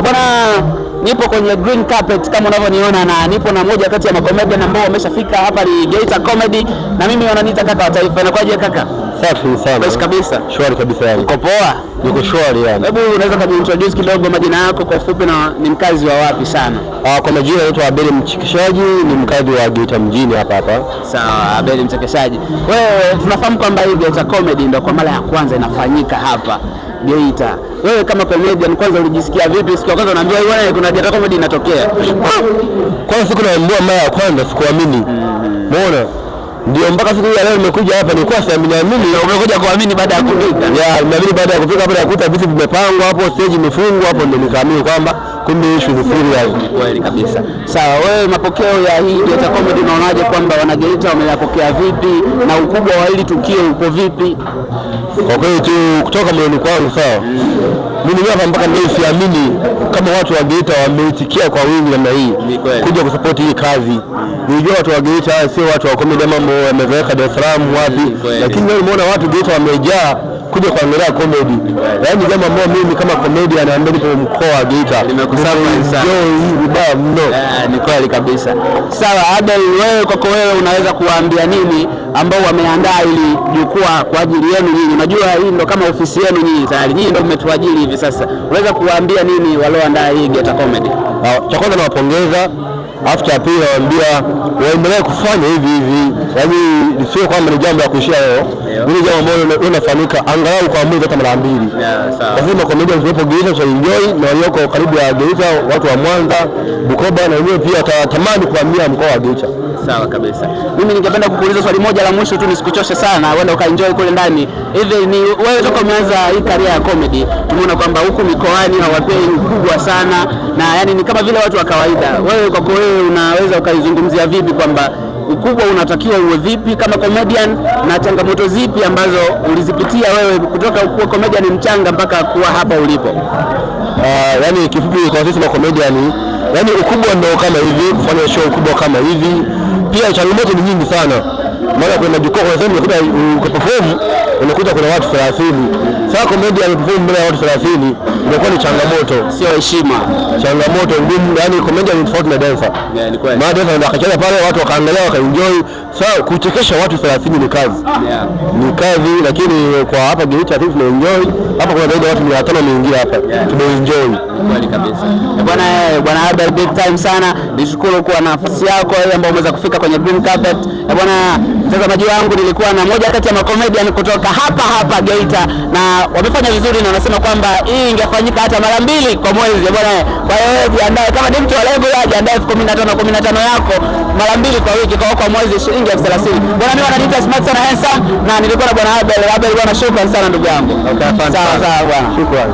Bwana, nipo kwenye green carpet kama unavyoniona, na nipo na moja kati ya makomedian ambao wameshafika hapa ni Geita Comedy, na mimi wananiita kaka wa taifa. Inakuwaje kaka? Safi sana. Fresh kabisa. Shwari kabisa yani. Uko poa? Niko shwari yani. Hebu unaweza kujiintroduce kidogo majina yako kwa ufupi, na ni mkazi wa wapi sana? Kwa majina naitwa Abeli Mchekeshaji, ni mkazi wa Geita mjini hapa. Sawa, Abeli Mchekeshaji. Wewe tunafahamu kwamba hii Geita Comedy ndio kwa mara ya kwanza inafanyika hapa Geita. Wewe kama comedian kwanza ulijisikia vipi siku ya kwanza unaambiwa wewe kuna Geita Comedy inatokea? Kwanza siku naambiwa mara ya kwanza sikuamini. Umeona? Ndio mpaka siku ya leo nimekuja hapa nilikuwa siamini. Umekuja kuamini baada ya kufika? Nimeamini baada ya kufika, baada ya kukuta vitu vimepangwa hapo, stage imefungwa hapo, ndio nikaamini kwamba kumbe issue ni serious. Kweli kabisa. Sawa, wewe mapokeo ya hii Geita Comedy unaonaje, kwamba wana Geita wameyapokea vipi na ukubwa wa hili tukio uko vipi? Kwa kweli tu kutoka moyoni kwangu sawa. Mimi hapa mpaka leo siamini kama watu wa Geita wameitikia kwa wingi namna hii kuja kusupport hii kazi. Nijua watu wa Geita sio watu wa comedy mambo wameweka Dar es Salaam wapi, lakini leo umeona watu Geita wamejaa kuja kuangalia comedy. Yaani jambo ambalo mimi kama comedian ambaye nipo mkoa wa Geita nimekusema sana. Vibaya mno. Ni kweli kabisa. Sawa, Abel, wewe kwako wewe unaweza kuwaambia nini ambao wameandaa ili jukwaa kwa ajili yenu nyinyi? Unajua hii ndo kama ofisi yenu nyinyi tayari. Nyinyi ndo mmetuajiri hivi sasa. Unaweza kuwaambia nini walioandaa hii Geita Comedy? Cha kwanza nawapongeza. After pia nawaambia waendelee kufanya hivi. Yaani sio kwamba ni jambo la kuishia leo. Ni jambo ambalo linafanyika angalau kwa mwezi hata mara mbili. Sawa. Kwa sababu comedians wapo Geita so enjoy, na walioko karibu ya Geita, watu wa Mwanza, Bukoba na wenyewe pia watatamani kuhamia mkoa wa Geita. Sawa kabisa. Mimi ningependa kukuuliza swali moja la mwisho tu, nisikuchoshe sana, uende ukaenjoy kule ndani. Hivi ni wewe toka umeanza hii career ya comedy, tumeona kwamba huku mikoani hawapei ukubwa sana, na yani ni kama vile watu wa kawaida. Wewe kwako wewe unaweza ukaizungumzia vipi kwamba ukubwa unatakiwa uwe vipi kama comedian, na changamoto zipi ambazo ulizipitia wewe kutoka kuwa comedian mchanga mpaka kuwa hapa ulipo? Yani kifupi kwa sisi comedian, yani ukubwa ndio kama hivi, kufanya show kubwa kama hivi. Pia changamoto ni nyingi sana. Maana kuna jukwaa kwa sehemu ukiperform unakuta kuna watu 30. Sasa comedian perform mbele ya watu 30 inakuwa ni changamoto, sio heshima. Changamoto ngumu, yani comedian ni tofauti na dancer. Ni kweli. Maana dancer ndio akacheza pale watu wakaangalia wakaenjoy. Sasa kuchekesha watu 30 ni kazi. Ni kazi, lakini kwa hapa Geita sisi tunaenjoy. Hapa kuna zaidi ya watu 500 wameingia hapa. Tunaenjoy. Kweli kabisa. Bwana Abel, big time sana. Nishukuru kwa nafasi yako wewe ambao umeweza kufika kwenye green carpet. Bwana mtazamaji wangu, nilikuwa na moja kati ya macomedian kutoka hapa Geita, na wamefanya vizuri, na wanasema kwamba hii ingefanyika hata mara 2 kwa mwezi. Bwana, kwa hiyo jiandae kama ni mtu wa lebo jiandae 15 yako mara 2 kwa wiki, kwa mwezi shilingi 30,000. Bwana, mimi wananiita smart sana handsome, na nilikuwa na bwana Abel. Bwana, shukrani sana ndugu yangu. Okay, sawa bwana. Shukrani.